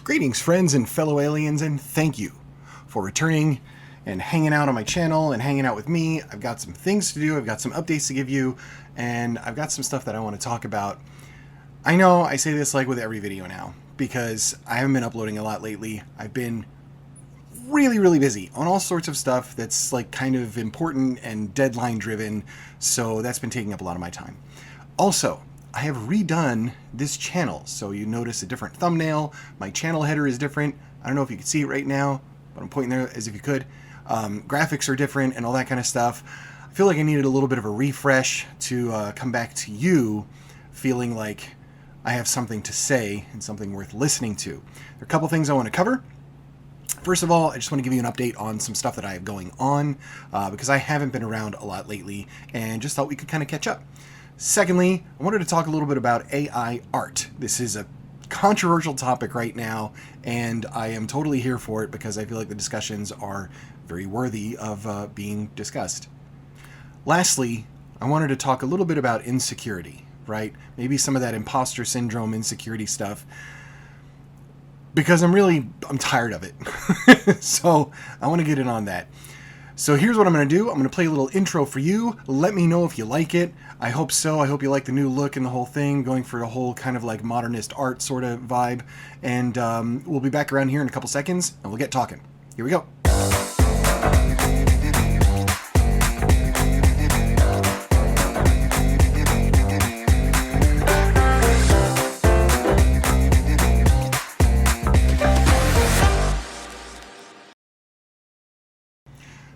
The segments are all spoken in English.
Greetings, friends and fellow aliens, and thank you for returning and hanging out on my channel and hanging out with me. I've got some things to do, I've got some updates to give you, and I've got some stuff that I want to talk about. I know I say this like with every video now, because I haven't been uploading a lot lately. I've been really busy on all sorts of stuff that's like kind of important and deadline driven, so that's been taking up a lot of my time. Also, I have redone this channel, so you notice a different thumbnail. My channel header is different. I don't know if you can see it right now, but I'm pointing there as if you could. Graphics are different and all that kind of stuff. I feel like I needed a little bit of a refresh to come back to you feeling like I have something to say and something worth listening to. There are a couple things I want to cover. First of all, I just want to give you an update on some stuff that I have going on because I haven't been around a lot lately and just thought we could kind of catch up. Secondly, I wanted to talk a little bit about AI art. This is a controversial topic right now, and I am totally here for it because I feel like the discussions are very worthy of being discussed. Lastly, I wanted to talk a little bit about insecurity, right? Maybe some of that imposter syndrome, insecurity stuff, because I'm tired of it. So I want to get in on that. So here's what I'm going to do. I'm going to play a little intro for you. Let me know if you like it. I hope so. I hope you like the new look and the whole thing, going for a whole kind of like modernist art sort of vibe. And we'll be back around here in a couple seconds and we'll get talking. Here we go.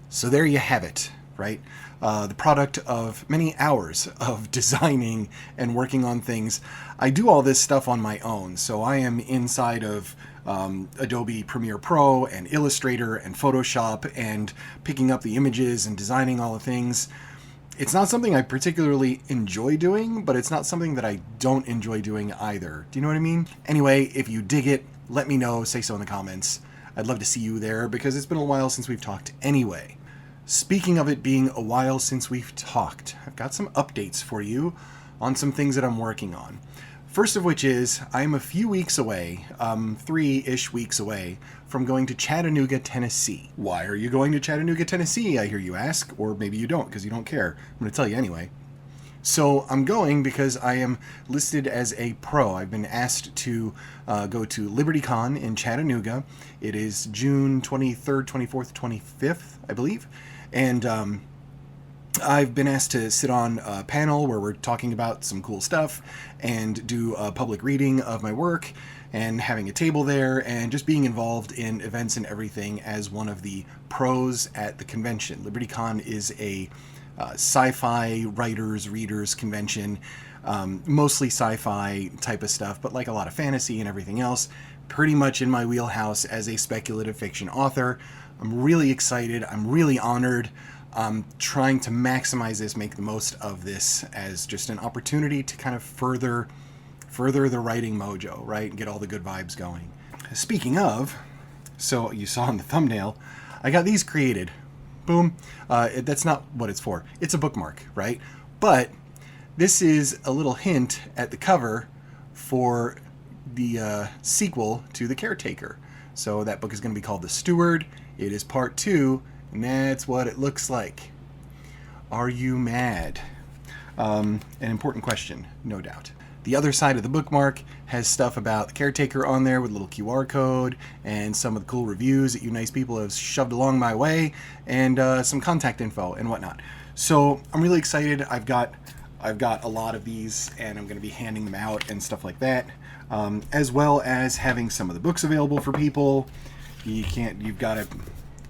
So there you have it, right? The product of many hours of designing and working on things. I do all this stuff on my own, so I am inside of Adobe Premiere Pro and Illustrator and Photoshop and picking up the images and designing all the things. It's not something I particularly enjoy doing, but it's not something that I don't enjoy doing either. Do you know what I mean? Anyway, if you dig it, let me know, say so in the comments. I'd love to see you there because it's been a while since we've talked anyway. Speaking of it being a while since we've talked, I've got some updates for you on some things that I'm working on. First of which is, I'm a few weeks away, 3-ish weeks away, from going to Chattanooga, Tennessee. Why are you going to Chattanooga, Tennessee, I hear you ask, or maybe you don't because you don't care. I'm going to tell you anyway. So I'm going because I am listed as a pro. I've been asked to go to LibertyCon in Chattanooga. It is June 23rd, 24th, 25th, I believe. And I've been asked to sit on a panel where we're talking about some cool stuff and do a public reading of my work and having a table there and just being involved in events and everything as one of the pros at the convention. LibertyCon is a sci-fi writers, readers convention, mostly sci-fi type of stuff, but like a lot of fantasy and everything else, pretty much in my wheelhouse as a speculative fiction author. I'm really excited. I'm really honored. I'm trying to maximize this, make the most of this as just an opportunity to kind of further the writing mojo, right? And get all the good vibes going. Speaking of, so you saw in the thumbnail, I got these created. Boom. That's not what it's for. It's a bookmark, right? But this is a little hint at the cover for the sequel to The Caretaker. So that book is going to be called The Steward. It is part 2, and that's what it looks like. Are you mad? An important question, no doubt. The other side of the bookmark has stuff about The Caretaker on there with a little QR code and some of the cool reviews that you nice people have shoved along my way and some contact info and whatnot. So I'm really excited. I've got a lot of these and I'm going to be handing them out and stuff like that, as well as having some of the books available for people. You've got to,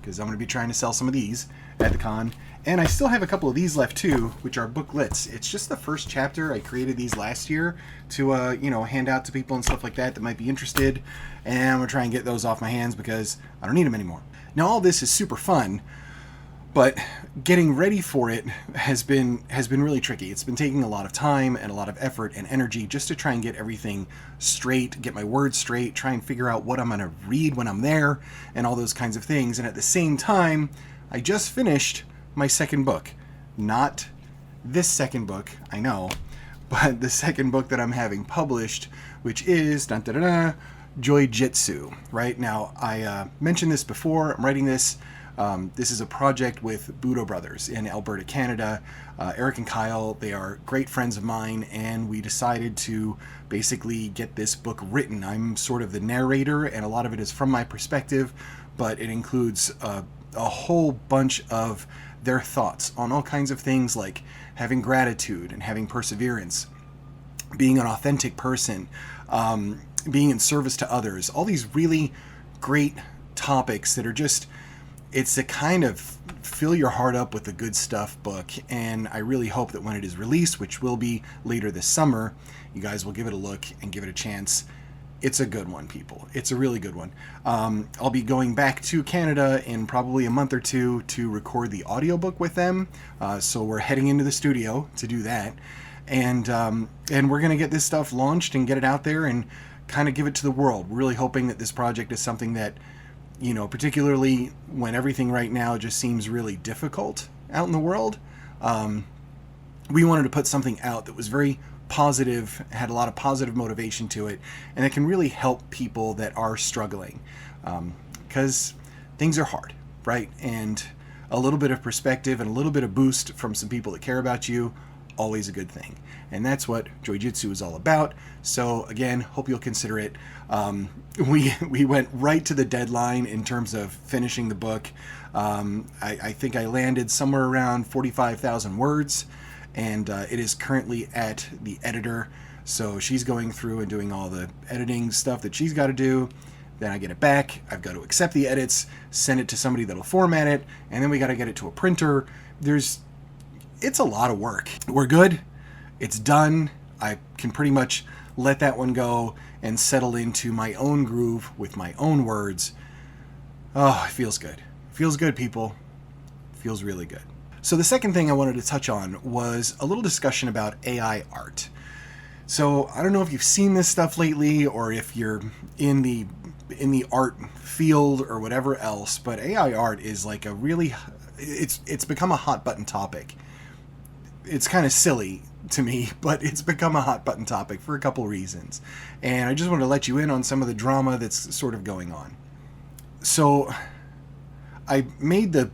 because I'm going to be trying to sell some of these at the con. And I still have a couple of these left too, which are booklets. It's just the first chapter. I created these last year to, hand out to people and stuff like that might be interested. And I'm going to try and get those off my hands because I don't need them anymore. Now all this is super fun, but getting ready for it has been really tricky. It's been taking a lot of time and a lot of effort and energy just to try and get everything straight, get my words straight, try and figure out what I'm going to read when I'm there and all those kinds of things. And at the same time, I just finished my second book. Not this second book, I know, but the second book that I'm having published, which is Joy-Jitsu, right? Now, I mentioned this before. I'm writing this. This is a project with Budo Brothers in Alberta, Canada. Eric and Kyle, they are great friends of mine, and we decided to basically get this book written. I'm sort of the narrator, and a lot of it is from my perspective, but it includes a whole bunch of their thoughts on all kinds of things like having gratitude and having perseverance, being an authentic person, being in service to others, all these really great topics that are just, it's a kind of fill your heart up with the good stuff book. And I really hope that when it is released, which will be later this summer, you guys will give it a look and give it a chance. It's a good one, people. It's a really good one. I'll be going back to Canada in probably a month or two to record the audiobook with them. So we're heading into the studio to do that. And we're going to get this stuff launched and get it out there and kind of give it to the world. We're really hoping that this project is something that, you know, particularly when everything right now just seems really difficult out in the world, we wanted to put something out that was very positive, had a lot of positive motivation to it, and it can really help people that are struggling, because things are hard, right? And a little bit of perspective and a little bit of boost from some people that care about you, always a good thing. And that's what Joy-Jitsu is all about. So again, hope you'll consider it. We went right to the deadline in terms of finishing the book. I think I landed somewhere around 45,000 words, and it is currently at the editor. So she's going through and doing all the editing stuff that she's got to do. Then I get it back. I've got to accept the edits, send it to somebody that'll format it, and then we got to get it to a printer. It's a lot of work. We're good. It's done. I can pretty much let that one go and settle into my own groove with my own words. Oh, it feels good. Feels good, people. Feels really good. So the second thing I wanted to touch on was a little discussion about AI art. So I don't know if you've seen this stuff lately or if you're in the art field or whatever else, but AI art is like it's become a hot button topic. It's kind of silly to me, but it's become a hot button topic for a couple reasons. And I just wanted to let you in on some of the drama that's sort of going on. So I made the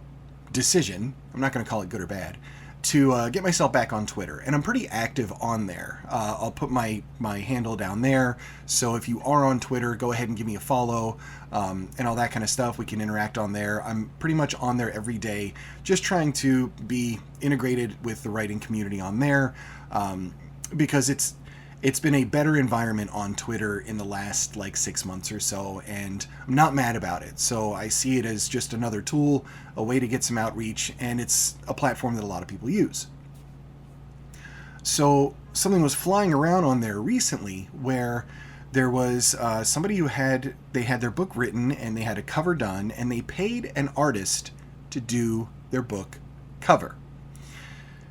decision, I'm not going to call it good or bad, to get myself back on Twitter. And I'm pretty active on there. I'll put my handle down there. So if you are on Twitter, go ahead and give me a follow and all that kind of stuff. We can interact on there. I'm pretty much on there every day, just trying to be integrated with the writing community on there, because it's been a better environment on Twitter in the last 6 months or so, and I'm not mad about it. So I see it as just another tool, a way to get some outreach, and it's a platform that a lot of people use. So something was flying around on there recently where there was somebody who had their book written and they had a cover done, and they paid an artist to do their book cover.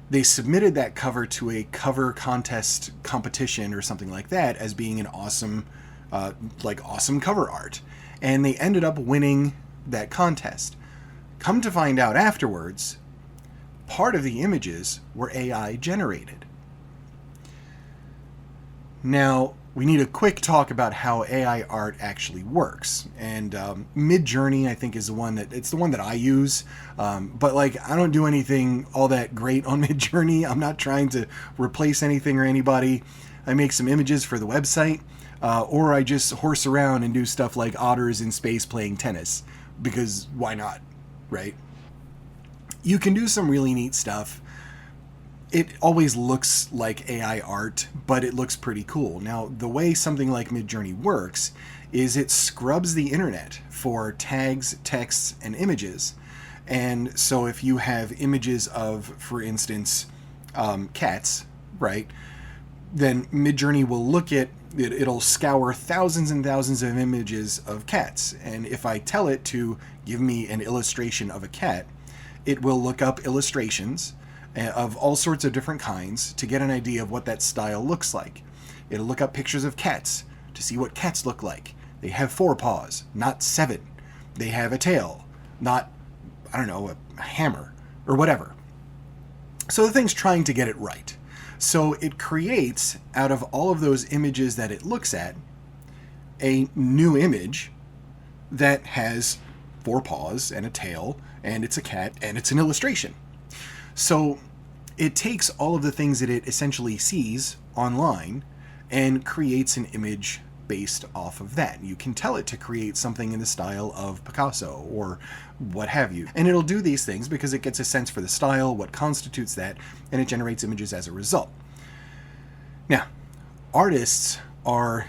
They submitted that cover to a cover contest competition or something like that as being an awesome cover art. And they ended up winning that contest. Come to find out afterwards, part of the images were AI generated. Now, we need a quick talk about how AI art actually works. And Midjourney, I think, is the one that I use. But I don't do anything all that great on Midjourney. I'm not trying to replace anything or anybody. I make some images for the website, or I just horse around and do stuff like otters in space playing tennis, because why not, right? You can do some really neat stuff. It always looks like AI art, but it looks pretty cool. Now, the way something like Midjourney works is it scrubs the internet for tags, texts, and images. And so if you have images of, for instance, cats, right, then Midjourney will look at it, it'll scour thousands and thousands of images of cats. And if I tell it to give me an illustration of a cat, it will look up illustrations of all sorts of different kinds to get an idea of what that style looks like. It'll look up pictures of cats to see what cats look like. They have 4 paws, not 7. They have a tail, not, a hammer or whatever. So the thing's trying to get it right. So it creates, out of all of those images that it looks at, a new image that has 4 paws and a tail, and it's a cat, and it's an illustration. So it takes all of the things that it essentially sees online and creates an image based off of that. You can tell it to create something in the style of Picasso or what have you. And it'll do these things because it gets a sense for the style, what constitutes that, and it generates images as a result. Now, artists are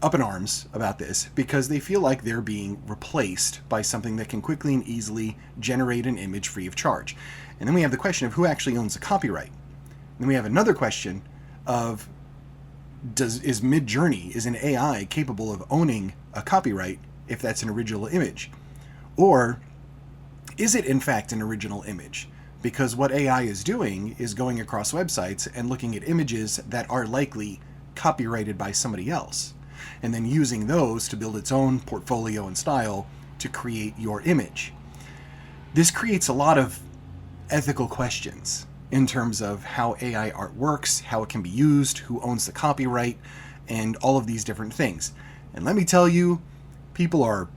up in arms about this because they feel like they're being replaced by something that can quickly and easily generate an image free of charge. And then we have the question of who actually owns the copyright. And then we have another question of is Midjourney, is an AI capable of owning a copyright if that's an original image? Or is it in fact an original image? Because what AI is doing is going across websites and looking at images that are likely copyrighted by somebody else, and then using those to build its own portfolio and style to create your image. This creates a lot of ethical questions in terms of how AI art works, how it can be used, who owns the copyright, and all of these different things. And let me tell you, people are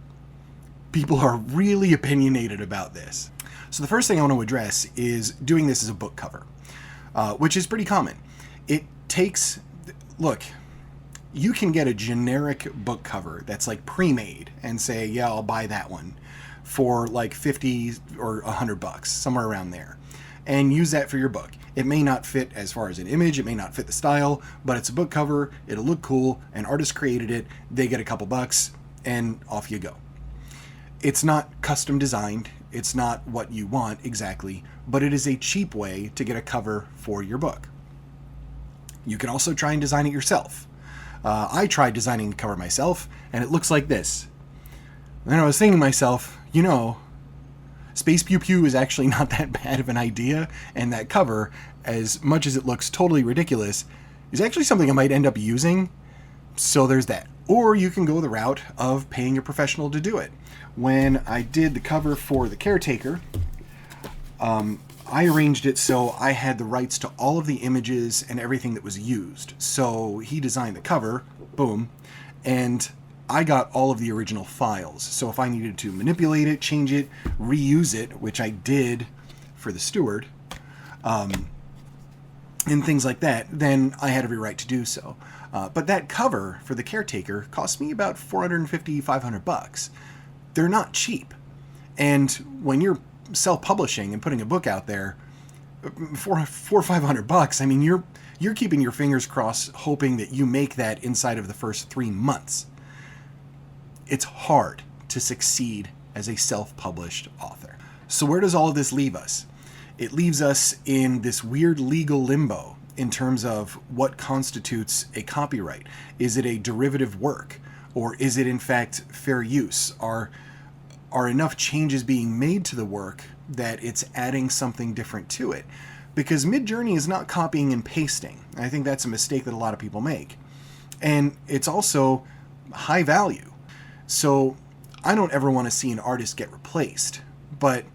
really opinionated about this. So the first thing I want to address is doing this as a book cover, which is pretty common. It takes, look, you can get a generic book cover that's like pre-made and say, yeah, I'll buy that one for like 50 or $100, somewhere around there, and use that for your book. It may not fit as far as an image, it may not fit the style, but it's a book cover, it'll look cool, an artist created it, they get a couple bucks, and off you go. It's not custom designed, it's not what you want exactly, but it is a cheap way to get a cover for your book. You can also try and design it yourself. I tried designing the cover myself, and it looks like this. And then I was thinking to myself, you know, Space Pew Pew is actually not that bad of an idea, and that cover, as much as it looks totally ridiculous, is actually something I might end up using, so there's that. Or you can go the route of paying a professional to do it. When I did the cover for The Caretaker, I arranged it so I had the rights to all of the images and everything that was used. So he designed the cover, boom, and I got all of the original files. So if I needed to manipulate it, change it, reuse it, which I did for the steward, and things like that, then I had every right to do so. But that cover for The Caretaker cost me about $450, $500. They're not cheap. And when you're self-publishing and putting a book out there for $400 or $500, I mean, you're keeping your fingers crossed, hoping that you make that inside of the first 3 months. It's hard to succeed as a self-published author. So where does all of this leave us? It leaves us in this weird legal limbo in terms of what constitutes a copyright. Is it a derivative work? Or is it in fact fair use? Are enough changes being made to the work that it's adding something different to it? Because Midjourney is not copying and pasting. I think that's a mistake that a lot of people make. And it's also high value. So I don't ever want to see an artist get replaced, but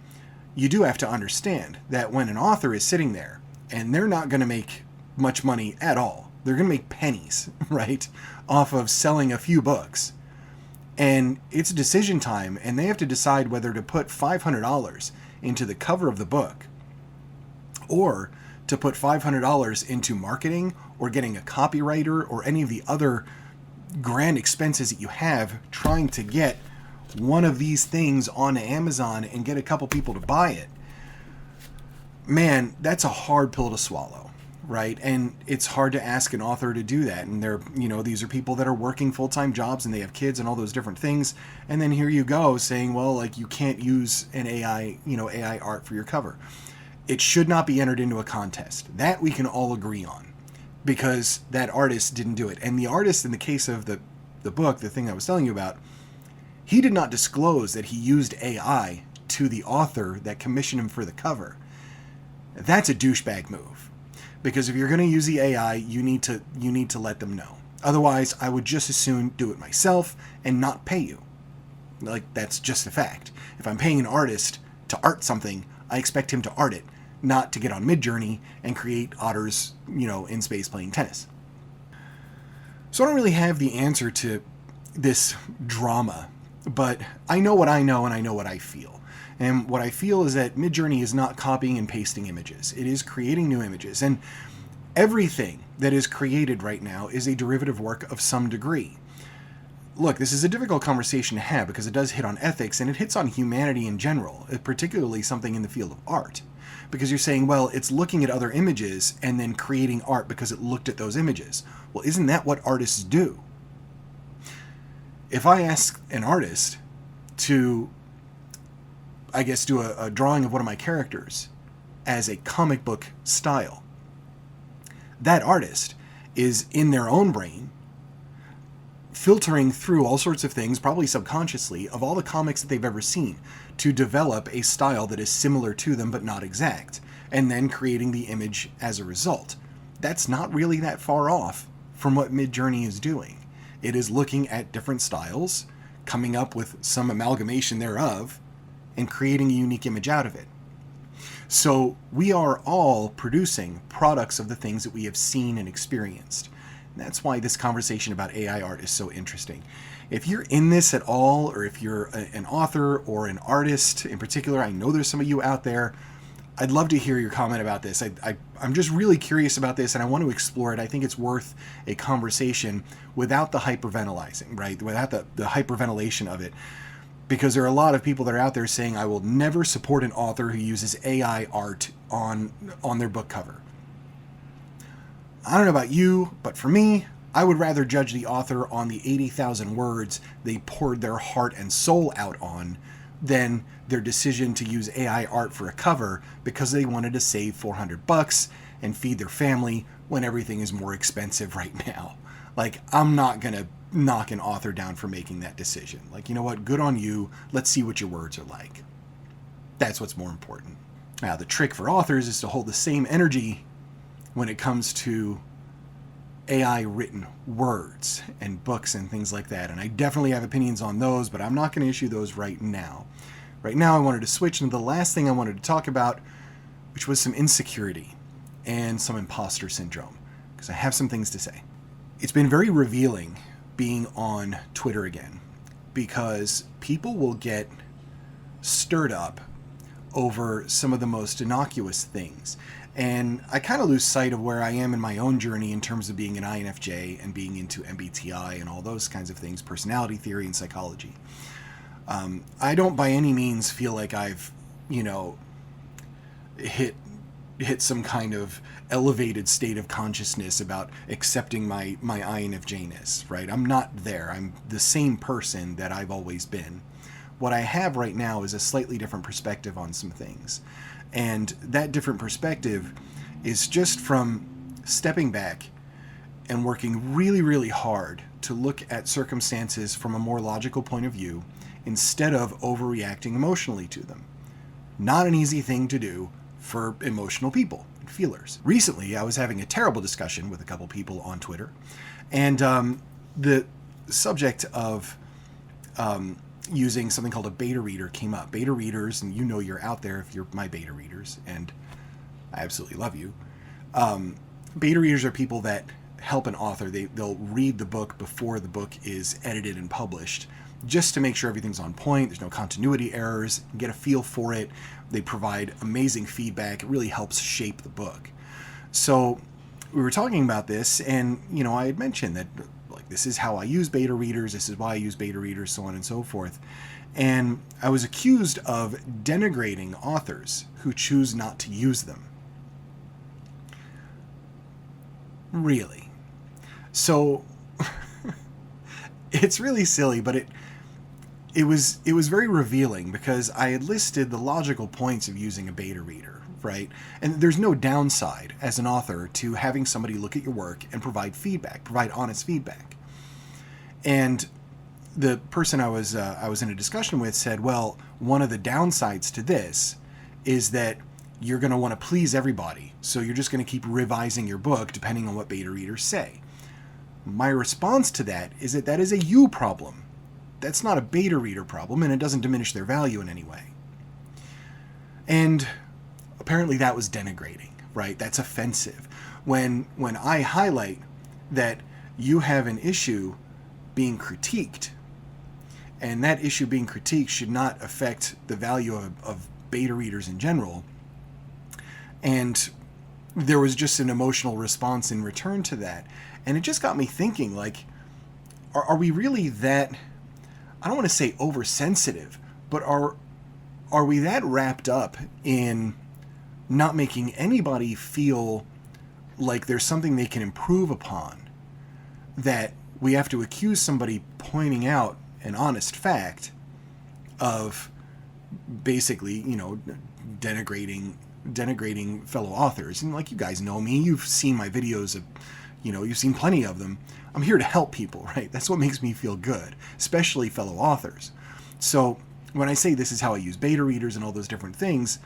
you do have to understand that when an author is sitting there and they're not going to make much money at all, they're going to make pennies, right, off of selling a few books. And it's decision time, and they have to decide whether to put $500 into the cover of the book or to put $500 into marketing or getting a copywriter or any of the other grand expenses that you have trying to get one of these things on Amazon and get a couple people to buy it. Man, that's a hard pill to swallow, right? And it's hard to ask an author to do that. And these are people that are working full-time jobs and they have kids and all those different things. And then here you go saying, well, like, you can't use an AI art for your cover. It should not be entered into a contest. That we can all agree on, because that artist didn't do it. And the artist, in the case of the book, the thing I was telling you about, he did not disclose that he used AI to the author that commissioned him for the cover. That's a douchebag move. Because if you're going to use the AI, you need to let them know. Otherwise, I would just as soon do it myself and not pay you. Like, that's just a fact. If I'm paying an artist to art something, I expect him to art it, not to get on Midjourney and create otters, in space playing tennis. So I don't really have the answer to this drama, but I know what I know and I know what I feel. And what I feel is that Midjourney is not copying and pasting images. It is creating new images. And everything that is created right now is a derivative work of some degree. Look, this is a difficult conversation to have because it does hit on ethics and it hits on humanity in general, particularly something in the field of art. Because you're saying, well, it's looking at other images and then creating art because it looked at those images. Well, isn't that what artists do? If I ask an artist to, I guess, do a drawing of one of my characters as a comic book style, that artist is in their own brain filtering through all sorts of things, probably subconsciously, of all the comics that they've ever seen to develop a style that is similar to them but not exact, and then creating the image as a result. That's not really that far off from what Midjourney is doing. It is looking at different styles, coming up with some amalgamation thereof, and creating a unique image out of it. So we are all producing products of the things that we have seen and experienced. And that's why this conversation about AI art is so interesting. If you're in this at all, or if you're an author or an artist in particular, I know there's some of you out there, I'd love to hear your comment about this. I'm just really curious about this and I want to explore it. I think it's worth a conversation without the hyperventilizing, right? Without the hyperventilation of it. Because there are a lot of people that are out there saying, I will never support an author who uses AI art on their book cover. I don't know about you, but for me, I would rather judge the author on the 80,000 words they poured their heart and soul out on than their decision to use AI art for a cover because they wanted to save $400 and feed their family when everything is more expensive right now. Like, I'm not going to knock an author down for making that decision. Like, you know what? Good on you. Let's see what your words are like. That's what's more important. Now, the trick for authors is to hold the same energy when it comes to AI written words and books and things like that. And I definitely have opinions on those, but I'm not going to issue those right now. Right now, I wanted to switch into the last thing I wanted to talk about, which was some insecurity and some imposter syndrome, because I have some things to say. It's been very revealing being on Twitter again, because people will get stirred up over some of the most innocuous things. And I kind of lose sight of where I am in my own journey in terms of being an INFJ and being into MBTI and all those kinds of things, personality theory and psychology. I don't by any means feel like I've, hit some kind of elevated state of consciousness about accepting my INFJ-ness, right? I'm not there. I'm the same person that I've always been. What I have right now is a slightly different perspective on some things. And that different perspective is just from stepping back and working really, really hard to look at circumstances from a more logical point of view instead of overreacting emotionally to them. Not an easy thing to do for emotional people and feelers. Recently, I was having a terrible discussion with a couple people on Twitter, and the subject of using something called a beta reader came up. Beta readers, and you know you're out there if you're my beta readers, and I absolutely love you. Beta readers are people that help an author. They'll read the book before the book is edited and published, just to make sure everything's on point, there's no continuity errors, get a feel for it. They provide amazing feedback. It really helps shape the book. So we were talking about this, and I had mentioned that this is how I use beta readers, this is why I use beta readers, so on and so forth. And I was accused of denigrating authors who choose not to use them. Really. So it's really silly, but it was very revealing, because I had listed the logical points of using a beta reader, right? And there's no downside as an author to having somebody look at your work and provide feedback, provide honest feedback. And the person I was in a discussion with said, well, one of the downsides to this is that you're going to want to please everybody, so you're just going to keep revising your book depending on what beta readers say. My response to that is that is a you problem. That's not a beta reader problem, and it doesn't diminish their value in any way. And apparently that was denigrating, right? That's offensive. When I highlight that you have an issue being critiqued. And that issue being critiqued should not affect the value of beta readers in general. And there was just an emotional response in return to that. And it just got me thinking, like, are we really that, I don't want to say oversensitive, but are we that wrapped up in not making anybody feel like there's something they can improve upon, that we have to accuse somebody pointing out an honest fact of basically, you know, denigrating fellow authors? And like, you guys know me, you've seen my videos of, you know, you've seen plenty of them. I'm here to help people, right? That's what makes me feel good, especially fellow authors. So when I say this is how I use beta readers and all those different things,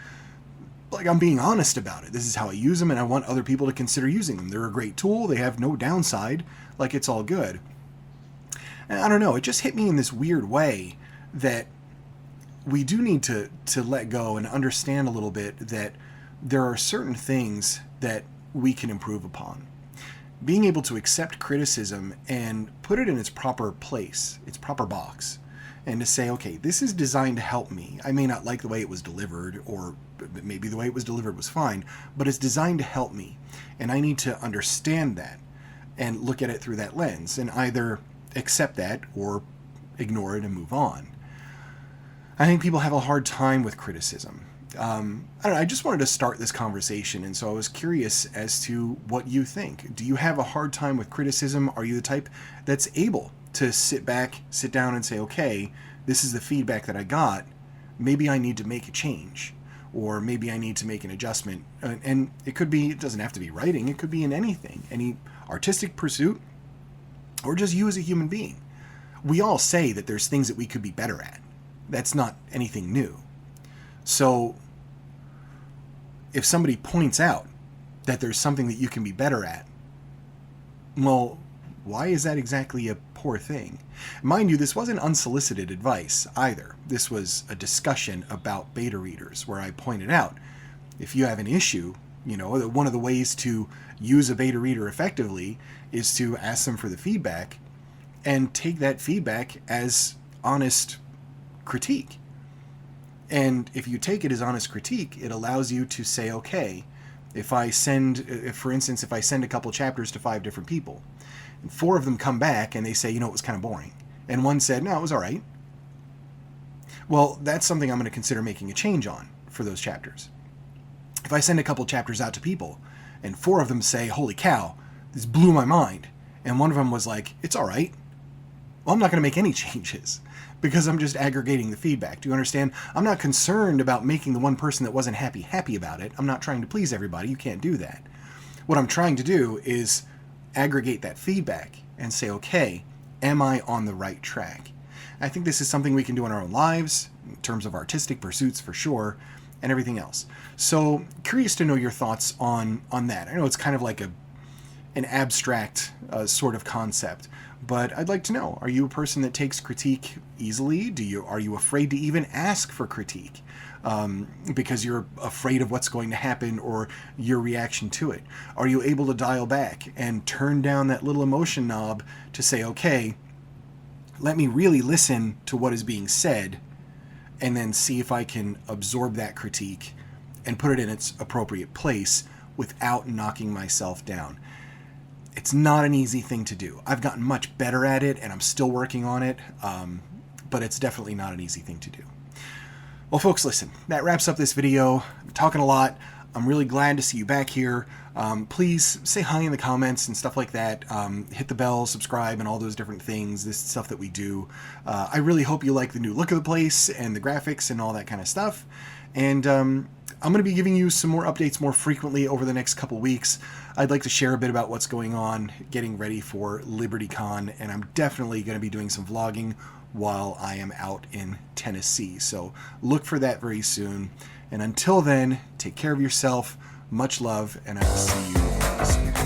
like, I'm being honest about it. This is how I use them, and I want other people to consider using them. They're a great tool. They have no downside. Like, it's all good. And I don't know, it just hit me in this weird way that we do need to let go and understand a little bit that there are certain things that we can improve upon. Being able to accept criticism and put it in its proper place, its proper box, and to say, okay, this is designed to help me. I may not like the way it was delivered, or maybe the way it was delivered was fine, but it's designed to help me. And I need to understand that and look at it through that lens and either accept that or ignore it and move on. I think people have a hard time with criticism. I don't know, I just wanted to start this conversation, and so I was curious as to what you think. Do you have a hard time with criticism? Are you the type that's able to sit down and say, okay, this is the feedback that I got, maybe I need to make a change, or maybe I need to make an adjustment? And it could be, it doesn't have to be writing, it could be in anything, any artistic pursuit, or just you as a human being. We all say that there's things that we could be better at. That's not anything new. So if somebody points out that there's something that you can be better at, well, why is that exactly a poor thing? Mind you, this wasn't unsolicited advice either. This was a discussion about beta readers where I pointed out, if you have an issue, you know, one of the ways to use a beta reader effectively is to ask them for the feedback and take that feedback as honest critique. And if you take it as honest critique, it allows you to say, okay, for instance, if I send a couple chapters to 5 different people, and 4 of them come back and they say, you know, it was kind of boring, and one said, no, it was all right. Well, that's something I'm going to consider making a change on for those chapters. If I send a couple chapters out to people and 4 of them say, holy cow, this blew my mind, and one of them was like, it's all right, well, I'm not going to make any changes because I'm just aggregating the feedback. Do you understand? I'm not concerned about making the one person that wasn't happy about it. I'm not trying to please everybody. You can't do that. What I'm trying to do is aggregate that feedback and say, okay, am I on the right track? I think this is something we can do in our own lives, in terms of artistic pursuits for sure, and everything else. So curious to know your thoughts on that. I know it's kind of like an abstract sort of concept, but I'd like to know, are you a person that takes critique easily? Are you afraid to even ask for critique because you're afraid of what's going to happen or your reaction to it? Are you able to dial back and turn down that little emotion knob to say, okay, let me really listen to what is being said and then see if I can absorb that critique and put it in its appropriate place without knocking myself down? It's not an easy thing to do. I've gotten much better at it, and I'm still working on it, but it's definitely not an easy thing to do. Well, folks, listen, that wraps up this video. I'm talking a lot. I'm really glad to see you back here. Please say hi in the comments and stuff like that. Hit the bell, subscribe, and all those different things, this stuff that we do. I really hope you like the new look of the place and the graphics and all that kind of stuff. And I'm going to be giving you some more updates more frequently over the next couple weeks. I'd like to share a bit about what's going on, getting ready for LibertyCon, and I'm definitely going to be doing some vlogging while I am out in Tennessee. So look for that very soon. And until then, take care of yourself, much love, and I will see you soon.